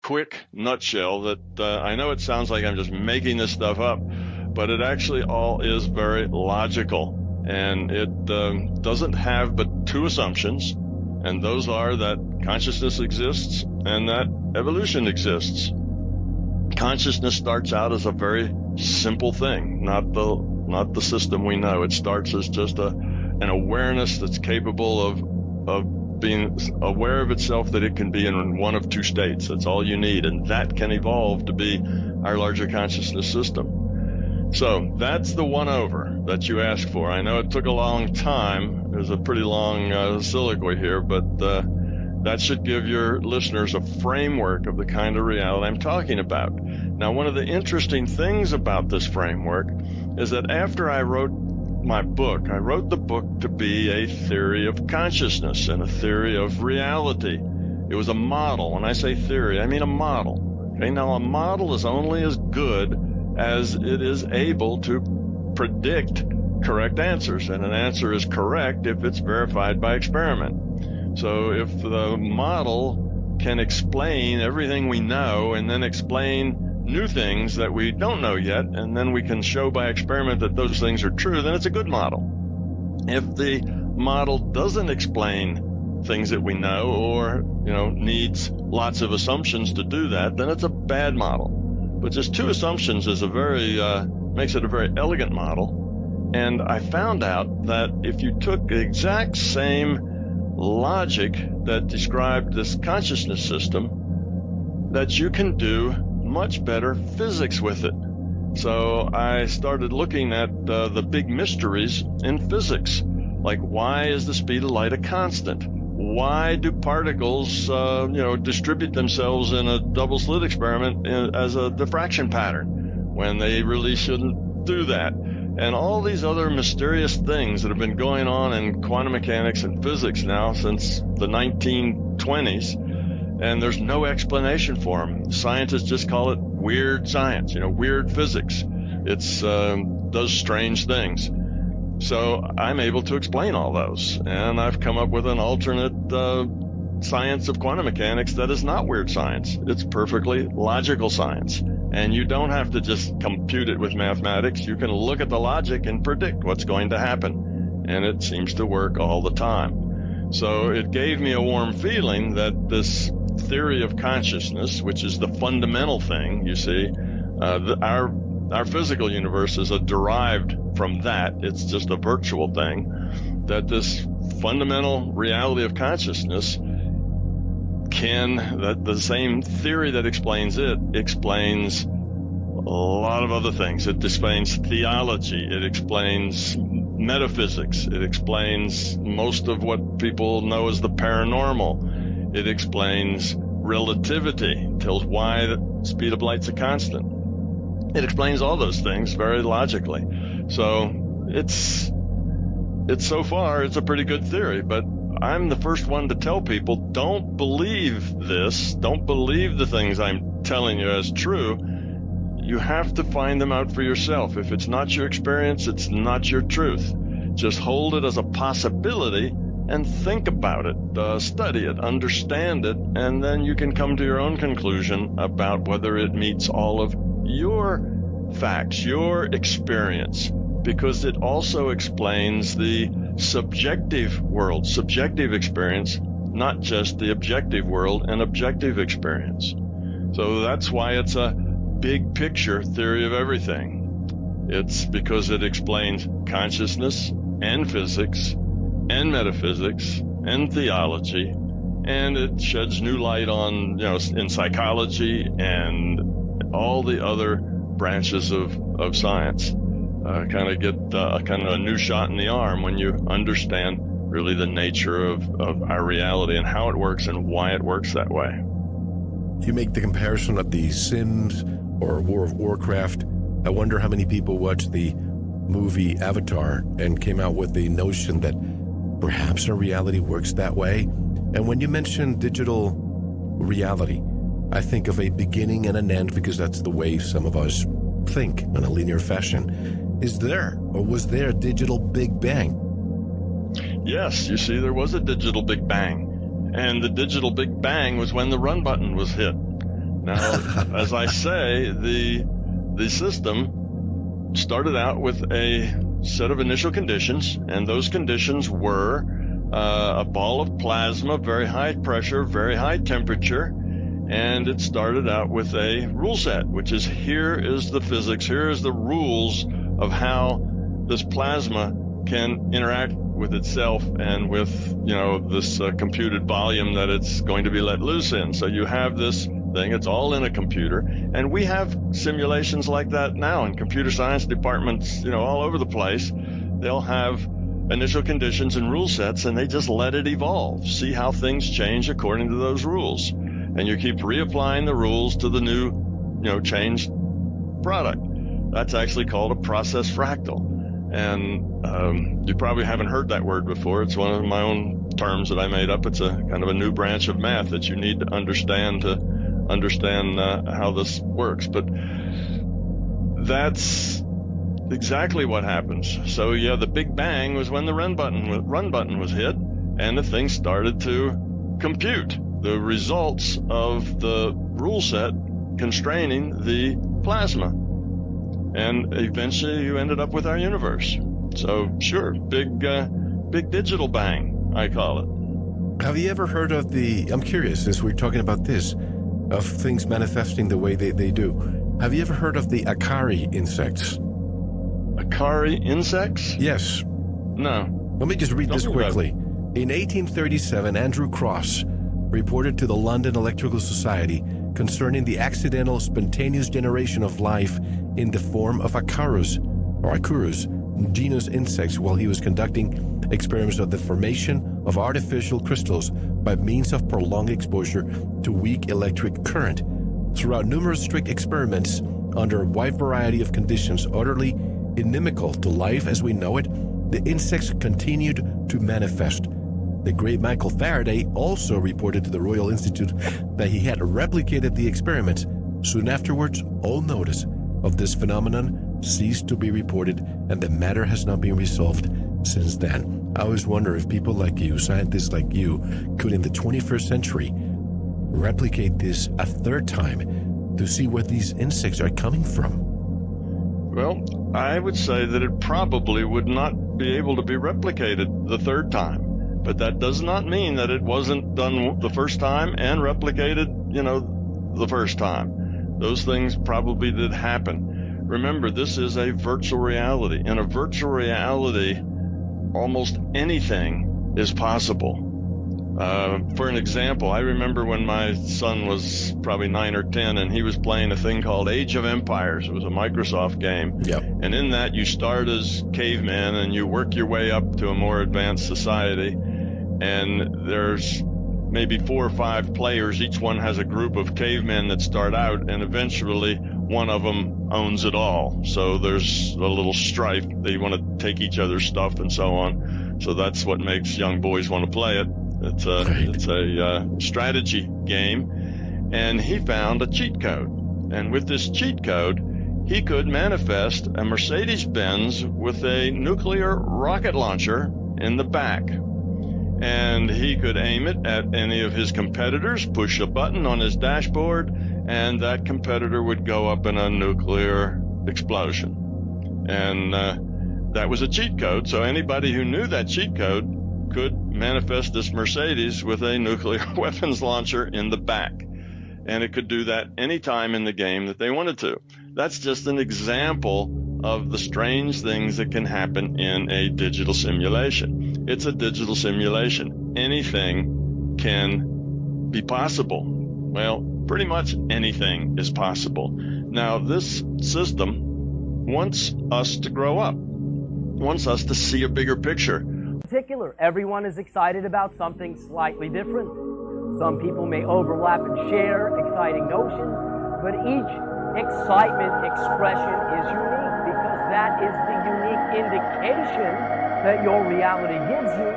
quick nutshell that I know it sounds like I'm just making this stuff up, but it actually all is very logical. And it doesn't have but two assumptions, and those are that consciousness exists and that evolution exists. Consciousness starts out as a very simple thing, not the system we know. It starts as just an awareness that's capable of being aware of itself, that it can be in one of two states. That's all you need, and that can evolve to be our larger consciousness system. So that's the one over that you asked for. I know it took a long time. There's a pretty long soliloquy here, but that should give your listeners a framework of the kind of reality I'm talking about. Now, one of the interesting things about this framework is that after I wrote my book, I wrote the book to be a theory of consciousness and a theory of reality. It was a model. When I say theory, I mean a model. Okay, now a model is only as good as it is able to predict correct answers, and an answer is correct if it's verified by experiment. So if the model can explain everything we know and then explain new things that we don't know yet, and then we can show by experiment that those things are true, then it's a good model. If the model doesn't explain things that we know, or needs lots of assumptions to do that, then it's a bad model. But just two assumptions is makes it a very elegant model. And I found out that if you took the exact same logic that described this consciousness system, that you can do much better physics with it. So I started looking at the big mysteries in physics, like why is the speed of light a constant? Why do particles, distribute themselves in a double slit experiment as a diffraction pattern when they really shouldn't do that? And all these other mysterious things that have been going on in quantum mechanics and physics now since the 1920s. And there's no explanation for them. Scientists just call it weird science, weird physics. It's does strange things. So I'm able to explain all those. And I've come up with an alternate science of quantum mechanics that is not weird science. It's perfectly logical science. And you don't have to just compute it with mathematics. You can look at the logic and predict what's going to happen. And it seems to work all the time. So it gave me a warm feeling that this theory of consciousness, which is the fundamental thing, you see, our physical universe is derived from that. It's just a virtual thing. That this fundamental reality of consciousness that the same theory that explains it explains a lot of other things. It explains theology. It explains metaphysics. It explains most of what people know as the paranormal. It explains relativity, tells why the speed of light's a constant. It explains all those things very logically. So it's so far, it's a pretty good theory, but I'm the first one to tell people, don't believe this. Don't believe the things I'm telling you as true. You have to find them out for yourself. If it's not your experience, it's not your truth. Just hold it as a possibility and think about it, study it, understand it, and then you can come to your own conclusion about whether it meets all of your facts, your experience, because it also explains the subjective world, subjective experience, not just the objective world and objective experience. So that's why it's a big picture theory of everything. It's because it explains consciousness and physics and metaphysics and theology, and it sheds new light on, in psychology and all the other branches of science. Kind of get a new shot in the arm when you understand really the nature of our reality and how it works and why it works that way. You make the comparison of the Sims or World of Warcraft. I wonder how many people watched the movie Avatar and came out with the notion that perhaps our reality works that way. And when you mention digital reality, I think of a beginning and an end, because that's the way some of us think in a linear fashion. Is there, or was there, a digital Big Bang? Yes, you see, there was a digital Big Bang. And the digital Big Bang was when the run button was hit. Now, as I say, the system started out with a set of initial conditions, and those conditions were a ball of plasma, very high pressure, very high temperature, and it started out with a rule set, which is here is the physics, here is the rules of how this plasma can interact with itself and with, this computed volume that it's going to be let loose in. So you have this thing, it's all in a computer, and we have simulations like that now in computer science departments, all over the place. They'll have initial conditions and rule sets, and they just let it evolve, see how things change according to those rules. And you keep reapplying the rules to the new, changed product. That's actually called a process fractal. And you probably haven't heard that word before. It's one of my own terms that I made up. It's a kind of a new branch of math that you need to understand how this works. But that's exactly what happens. So yeah, the Big Bang was when the run button was hit, and the thing started to compute the results of the rule set constraining the plasma. And eventually you ended up with our universe. So sure, big digital bang, I call it. Have you ever heard of I'm curious, since we're talking about this, of things manifesting the way they do. Have you ever heard of the Acari insects? Acari insects? Yes. No. Let me just read this quickly. In 1837, Andrew Cross reported to the London Electrical Society concerning the accidental spontaneous generation of life in the form of Acarus, genus insects, while he was conducting experiments of the formation of artificial crystals by means of prolonged exposure to weak electric current. Throughout numerous strict experiments under a wide variety of conditions utterly inimical to life as we know it, the insects continued to manifest. The great Michael Faraday also reported to the Royal Institute that he had replicated the experiments. Soon afterwards, all notice of this phenomenon ceased to be reported, and the matter has not been resolved since then. I always wonder if people like you, scientists like you, could in the 21st century replicate this a third time to see where these insects are coming from. Well, I would say that it probably would not be able to be replicated the third time. But that does not mean that it wasn't done the first time and replicated, the first time. Those things probably did happen. Remember, this is a virtual reality. In a virtual reality, almost anything is possible. For an example, I remember when my son was probably 9 or 10, and he was playing a thing called Age of Empires. It was a Microsoft game. Yep. And in that, you start as cavemen, and you work your way up to a more advanced society. And there's maybe 4 or 5 players. Each one has a group of cavemen that start out, and eventually one of them owns it all. So there's a little strife. They want to take each other's stuff and so on. So that's what makes young boys want to play it. It's a strategy game. And he found a cheat code. And with this cheat code, he could manifest a Mercedes-Benz with a nuclear rocket launcher in the back. And he could aim it at any of his competitors, push a button on his dashboard, and that competitor would go up in a nuclear explosion. And that was a cheat code. So anybody who knew that cheat code could manifest this Mercedes with a nuclear weapons launcher in the back. And it could do that anytime in the game that they wanted to. That's just an example of the strange things that can happen in a digital simulation. It's a digital simulation. Anything can be possible. Well, pretty much anything is possible. Now, this system wants us to grow up, wants us to see a bigger picture. In particular, everyone is excited about something slightly different. Some people may overlap and share exciting notions, but each excitement expression is unique, because that is the unique indication that your reality gives you,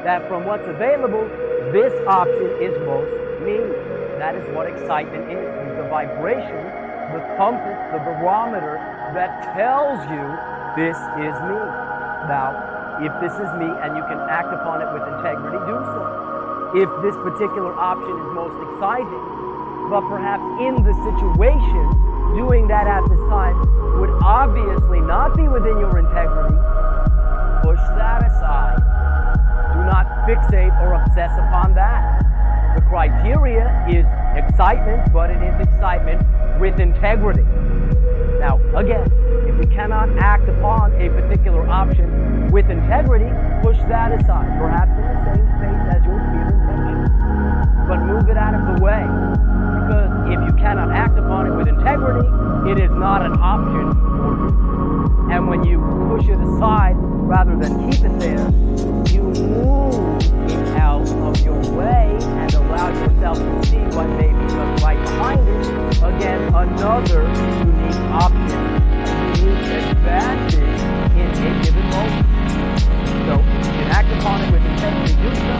that from what's available, this option is most me. That is what excitement is. The vibration, the compass, the barometer that tells you this is me. Now, if this is me and you can act upon it with integrity, do so. If this particular option is most exciting, but perhaps in the situation, doing that at this time would obviously not be within your integrity. Push that aside. Do not fixate or obsess upon that. The criteria is excitement, but it is excitement with integrity. Now, again, if you cannot act upon a particular option with integrity, push that aside, perhaps in the same space as your clear intention. But move it out of the way, because if you cannot act upon it with integrity, it is not an option for you. And when you push it aside, rather than keep it there, you move it out of your way and allow yourself to see what may be just right behind it. Again, another unique option, a unique advantage in a given moment. So, if you can act upon it with integrity, do so.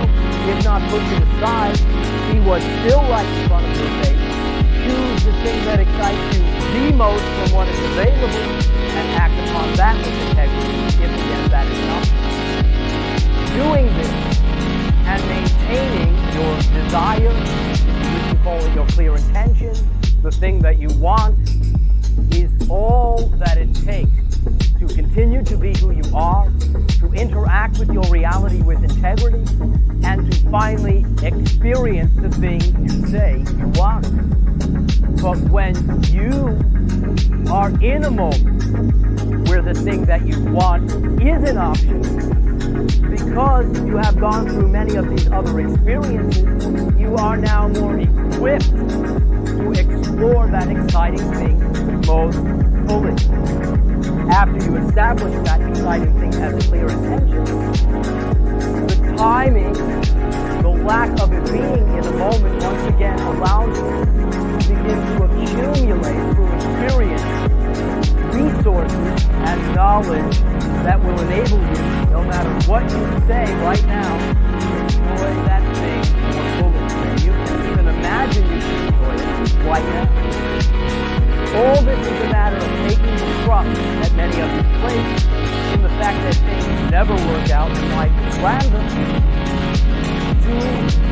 If not, push it aside. See what's still right in front of your face. Choose the thing that excites you the most from what is available and act upon that with integrity, if again that is an option. Doing this and maintaining your desire, you can call it your clear intention, the thing that you want, is all that it takes to continue to be who you are, to interact with your reality with integrity, and to finally experience the thing you say you want. But when you are in a moment where the thing that you want is an option, because you have gone through many of these other experiences, you are now more equipped to explore that exciting thing most fully. After you establish that exciting thing as a clear intention, the timing, the lack of it being in a moment once again allows you to begin to accumulate through experience resources and knowledge that will enable you, no matter what you say right now, to enjoy that thing more fully. And you can even imagine you can enjoy it right now. All this is a matter of taking the trust that many of you place in the fact that things never work out and life is random,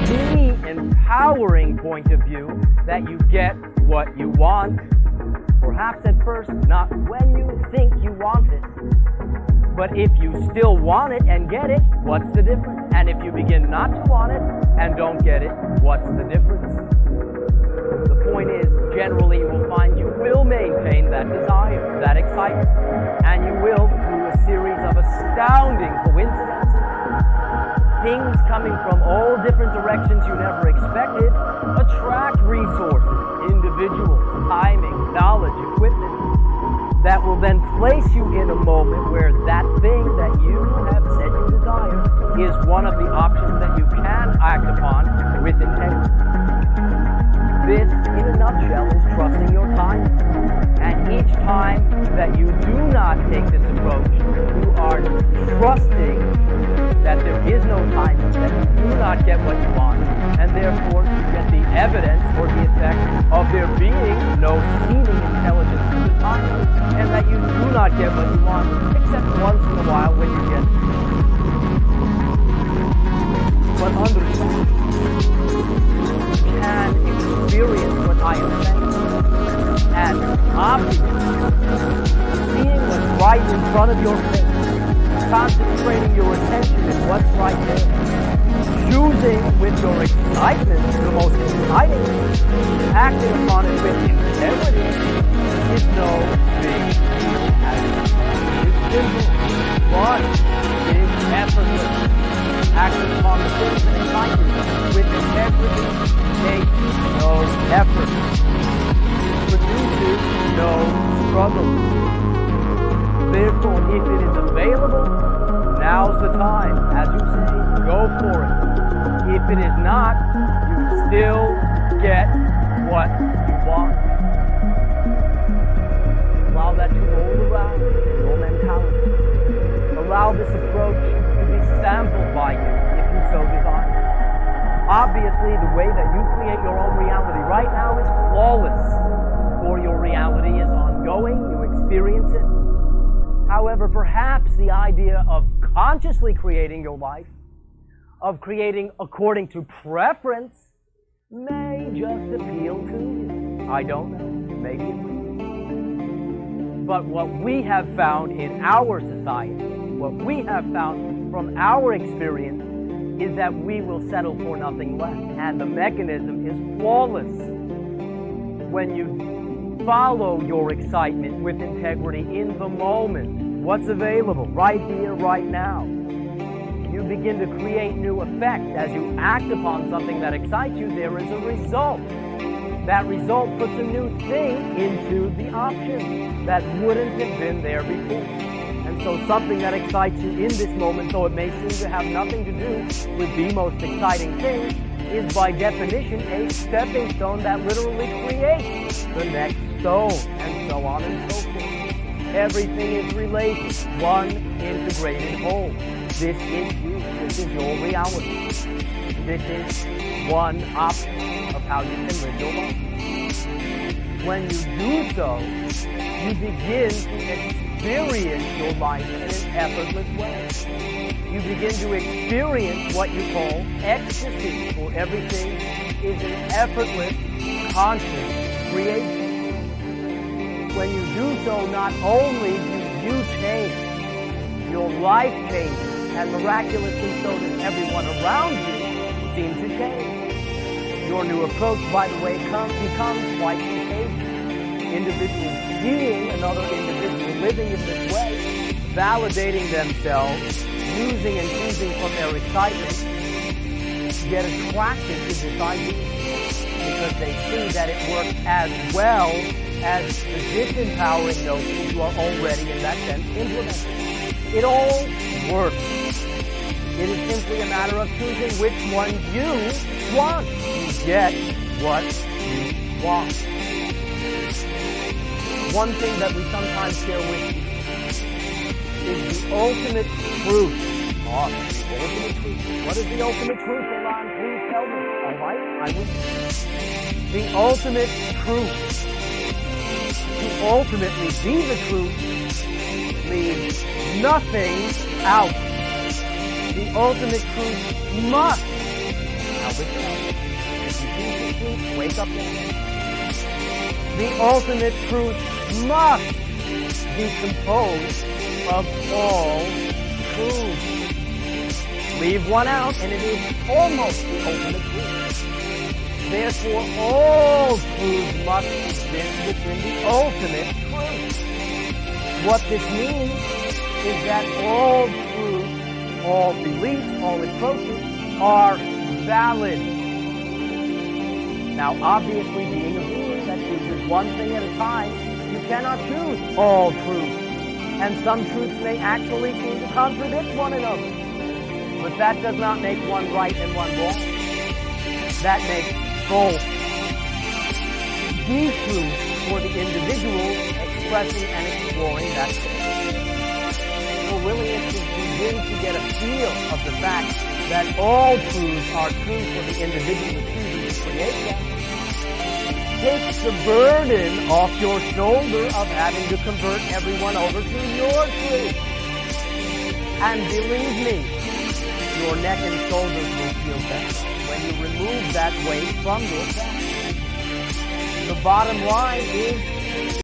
to the empowering point of view that you get what you want, perhaps at first not when you think you want it. But if you still want it and get it, what's the difference? And if you begin not to want it and don't get it, what's the difference? The point is, generally you will find you will maintain that desire, that excitement, and you will, through a series of astounding coincidences, things coming from all different directions you never expected, attract resources, individuals, timing, knowledge, equipment, that will then place you in a moment where that thing that you have said you desire is one of the options that you can act upon with integrity. This, in a nutshell, is trusting your time. And each time that you do not take this approach, you are trusting that there is no time, that you do not get what you want, and therefore you get the evidence or the effect of there being no seeming intelligence to the time, and that you do not get what you want, except once in a while when you get it. But understand, you can experience what I am saying, and obviously, seeing what's right in front of your face, concentrating your attention in what's right there, choosing with your excitement the most exciting, acting upon it with integrity, is no big deal. It's simple, fun, it is effortless. Acting upon the things that excite you with integrity takes no effort. It produces no struggle. Therefore, if it is available, now's the time. As you say, go for it. If it is not, you still get what you want. Allow that to roll around your mentality. Allow this approach to be sampled by you if you so desire. Obviously, the way that you create your own reality right now is flawless, for your reality is ongoing, you experience it. However, perhaps the idea of consciously creating your life, of creating according to preference, may just appeal to you. I don't know. Maybe it will. But what we have found in our society, what we have found from our experience, is that we will settle for nothing less. And the mechanism is flawless. When you follow your excitement with integrity in the moment, what's available right here, right now, you begin to create new effects. As you act upon something that excites you, there is a result. That result puts a new thing into the option that wouldn't have been there before. And so something that excites you in this moment, though it may seem to have nothing to do with the most exciting thing, is by definition a stepping stone that literally creates the next stone, and so on and so forth. Everything is related, one integrated whole. This is you. This is your reality. This is one option of how you can live your life. When you do so, you begin to experience your life in an effortless way. You begin to experience what you call ecstasy, for everything is an effortless, conscious creation. When you do so, not only do you change, your life changes, and miraculously so does everyone around you seem to change. Your new approach, by the way, becomes quite contagious. Individuals seeing another individual living in this way, validating themselves, using and choosing from their excitement, get attracted to this idea because they see that it works as well as the disempowering notions you are already, in that sense, implementing. It all works. It is simply a matter of choosing which one you want. You get what you want. One thing that we sometimes share with you is the ultimate truth. Oh, the ultimate truth. What is the ultimate truth, Ilan? Please tell me. All right, I will. The ultimate truth. To ultimately be the truth leaves nothing out. The ultimate truth must. Now, which one? If you choose the truth, wake up now. The ultimate truth must be composed of all truths. Leave one out and it is almost the ultimate truth. Therefore, all truths must exist within the ultimate truth. What this means is that all truths, all beliefs, all approaches are valid. Now, obviously, being a being that chooses one thing at a time, you cannot choose all truths. And some truths may actually seem to contradict one another. But that does not make one right and one wrong. That makes both. The truth for the individual expressing and exploring that truth. For willingness to begin to get a feel of the fact that all truths are true for the individual choosing to create them, takes the burden off your shoulder of having to convert everyone over to your truth. And believe me, your neck and shoulders will feel better when you remove that weight from yourself. The bottom line is